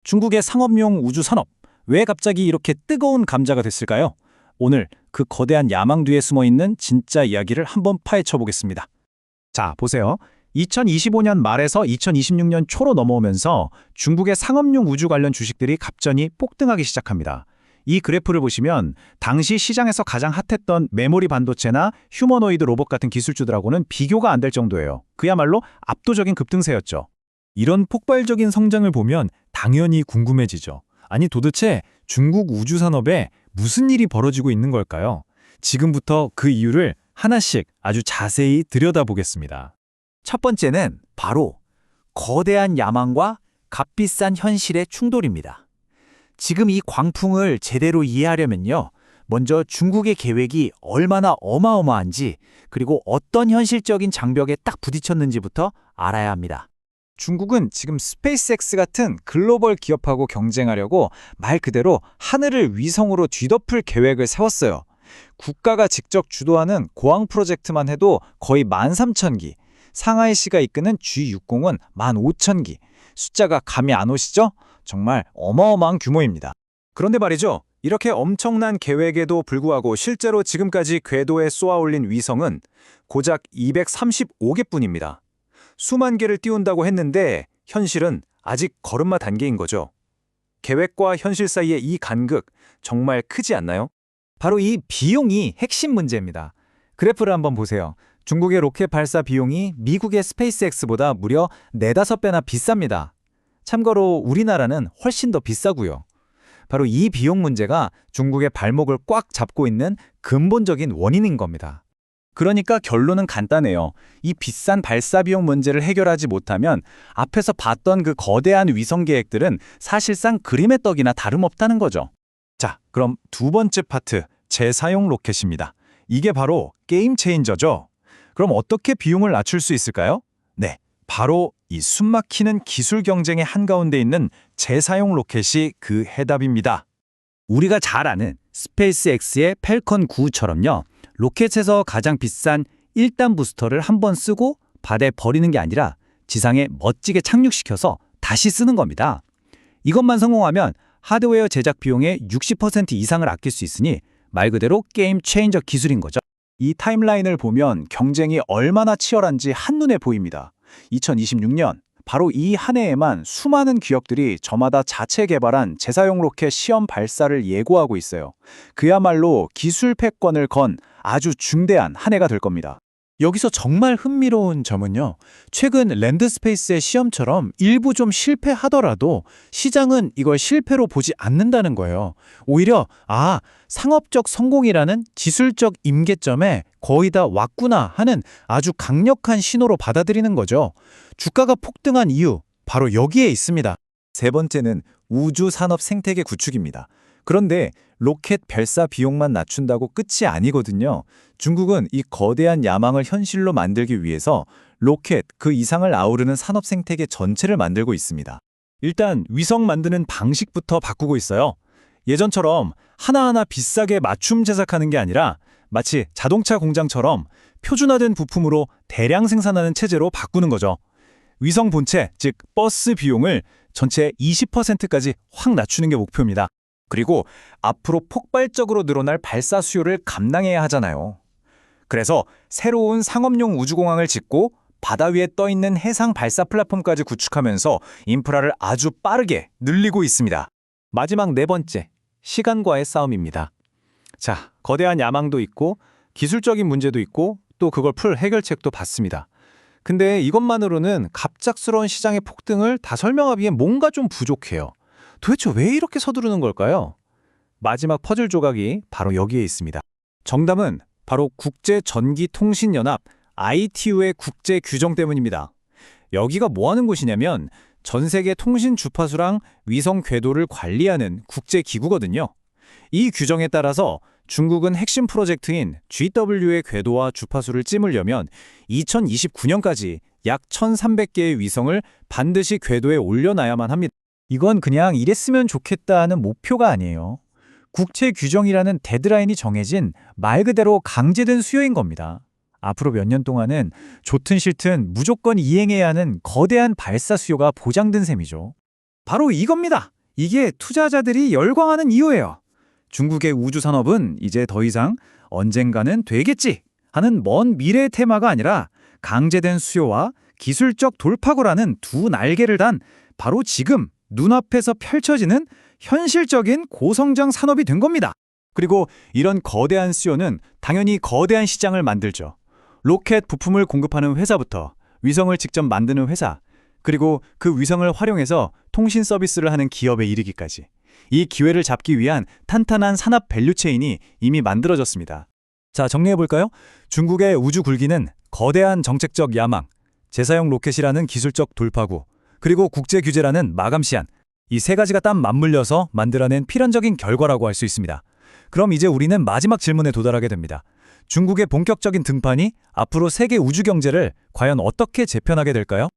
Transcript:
중국의 상업용 우주 산업, 왜 갑자기 이렇게 뜨거운 감자가 됐을까요? 오늘 그 거대한 야망 뒤에 숨어 있는 진짜 이야기를 한번 파헤쳐 보겠습니다. 자, 보세요. 2025년 말에서 2026년 초로 넘어오면서 중국의 상업용 우주 관련 주식들이 갑자기 폭등하기 시작합니다. 이 그래프를 보시면 당시 시장에서 가장 핫했던 메모리 반도체나 휴머노이드 로봇 같은 기술주들하고는 비교가 안 될 정도예요. 그야말로 압도적인 급등세였죠. 이런 폭발적인 성장을 보면 당연히 궁금해지죠. 아니 도대체 중국 우주 산업에 무슨 일이 벌어지고 있는 걸까요? 지금부터 그 이유를 하나씩 아주 자세히 들여다보겠습니다. 첫 번째는 바로 거대한 야망과 값비싼 현실의 충돌입니다. 지금 이 광풍을 제대로 이해하려면요, 먼저 중국의 계획이 얼마나 어마어마한지, 그리고 어떤 현실적인 장벽에 딱 부딪혔는지부터 알아야 합니다. 중국은 지금 스페이스X 같은 글로벌 기업하고 경쟁하려고 말 그대로 하늘을 위성으로 뒤덮을 계획을 세웠어요. 국가가 직접 주도하는 고항 프로젝트만 해도 거의 13,000기, 상하이시가 이끄는 G60은 15,000기. 숫자가 감이 안 오시죠? 정말 어마어마한 규모입니다. 그런데 말이죠. 이렇게 엄청난 계획에도 불구하고 실제로 지금까지 궤도에 쏘아올린 위성은 고작 235개뿐입니다. 수만 개를 띄운다고 했는데 현실은 아직 걸음마 단계인 거죠. 계획과 현실 사이의 이 간극 정말 크지 않나요? 바로 이 비용이 핵심 문제입니다. 그래프를 한번 보세요. 중국의 로켓 발사 비용이 미국의 스페이스X보다 무려 4~5배나 비쌉니다. 참고로 우리나라는 훨씬 더 비싸고요. 바로 이 비용 문제가 중국의 발목을 꽉 잡고 있는 근본적인 원인인 겁니다. 그러니까 결론은 간단해요. 이 비싼 발사 비용 문제를 해결하지 못하면 앞에서 봤던 그 거대한 위성 계획들은 사실상 그림의 떡이나 다름없다는 거죠. 자, 그럼 두 번째 파트, 재사용 로켓입니다. 이게 바로 게임 체인저죠. 그럼 어떻게 비용을 낮출 수 있을까요? 네, 바로 이 숨막히는 기술 경쟁의 한가운데 있는 재사용 로켓이 그 해답입니다. 우리가 잘 아는 스페이스X의 팰컨 9처럼요. 로켓에서 가장 비싼 1단 부스터를 한 번 쓰고 바다에 버리는 게 아니라 지상에 멋지게 착륙시켜서 다시 쓰는 겁니다. 이것만 성공하면 하드웨어 제작 비용의 60% 이상을 아낄 수 있으니 말 그대로 게임 체인저 기술인 거죠. 이 타임라인을 보면 경쟁이 얼마나 치열한지 한눈에 보입니다. 2026년, 바로 이 한 해에만 수많은 기업들이 저마다 자체 개발한 재사용 로켓 시험 발사를 예고하고 있어요. 그야말로 기술 패권을 건 아주 중대한 한 해가 될 겁니다. 여기서 정말 흥미로운 점은요. 최근 랜드스페이스의 시험처럼 일부 좀 실패하더라도 시장은 이걸 실패로 보지 않는다는 거예요. 오히려 상업적 성공이라는 기술적 임계점에 거의 다 왔구나 하는 아주 강력한 신호로 받아들이는 거죠. 주가가 폭등한 이유 바로 여기에 있습니다. 세 번째는 우주 산업 생태계 구축입니다. 그런데 로켓 발사 비용만 낮춘다고 끝이 아니거든요. 중국은 이 거대한 야망을 현실로 만들기 위해서 로켓 그 이상을 아우르는 산업 생태계 전체를 만들고 있습니다. 일단 위성 만드는 방식부터 바꾸고 있어요. 예전처럼 하나하나 비싸게 맞춤 제작하는 게 아니라 마치 자동차 공장처럼 표준화된 부품으로 대량 생산하는 체제로 바꾸는 거죠. 위성 본체, 즉 버스 비용을 전체 20%까지 확 낮추는 게 목표입니다. 그리고 앞으로 폭발적으로 늘어날 발사 수요를 감당해야 하잖아요. 그래서 새로운 상업용 우주공항을 짓고 바다 위에 떠있는 해상 발사 플랫폼까지 구축하면서 인프라를 아주 빠르게 늘리고 있습니다. 마지막 네 번째, 시간과의 싸움입니다. 자, 거대한 야망도 있고 기술적인 문제도 있고 또 그걸 풀 해결책도 봤습니다. 근데 이것만으로는 갑작스러운 시장의 폭등을 다 설명하기엔 뭔가 좀 부족해요. 도대체 왜 이렇게 서두르는 걸까요? 마지막 퍼즐 조각이 바로 여기에 있습니다. 정답은 바로 국제전기통신연합 ITU의 국제 규정 때문입니다. 여기가 뭐 하는 곳이냐면 전 세계 통신 주파수랑 위성 궤도를 관리하는 국제기구거든요. 이 규정에 따라서 중국은 핵심 프로젝트인 GW의 궤도와 주파수를 찜으려면 2029년까지 약 1,300개의 위성을 반드시 궤도에 올려놔야만 합니다. 이건 그냥 이랬으면 좋겠다 하는 목표가 아니에요. 국제 규정이라는 데드라인이 정해진 말 그대로 강제된 수요인 겁니다. 앞으로 몇 년 동안은 좋든 싫든 무조건 이행해야 하는 거대한 발사 수요가 보장된 셈이죠. 바로 이겁니다. 이게 투자자들이 열광하는 이유예요. 중국의 우주 산업은 이제 더 이상 언젠가는 되겠지 하는 먼 미래의 테마가 아니라 강제된 수요와 기술적 돌파구라는 두 날개를 단 바로 지금 눈앞에서 펼쳐지는 현실적인 고성장 산업이 된 겁니다. 그리고 이런 거대한 수요는 당연히 거대한 시장을 만들죠. 로켓 부품을 공급하는 회사부터 위성을 직접 만드는 회사, 그리고 그 위성을 활용해서 통신 서비스를 하는 기업에 이르기까지. 이 기회를 잡기 위한 탄탄한 산업 밸류체인이 이미 만들어졌습니다. 자, 정리해볼까요? 중국의 우주 굴기는 거대한 정책적 야망, 재사용 로켓이라는 기술적 돌파구, 그리고 국제 규제라는 마감 시한, 이 세 가지가 딱 맞물려서 만들어낸 필연적인 결과라고 할 수 있습니다. 그럼 이제 우리는 마지막 질문에 도달하게 됩니다. 중국의 본격적인 등판이 앞으로 세계 우주 경제를 과연 어떻게 재편하게 될까요?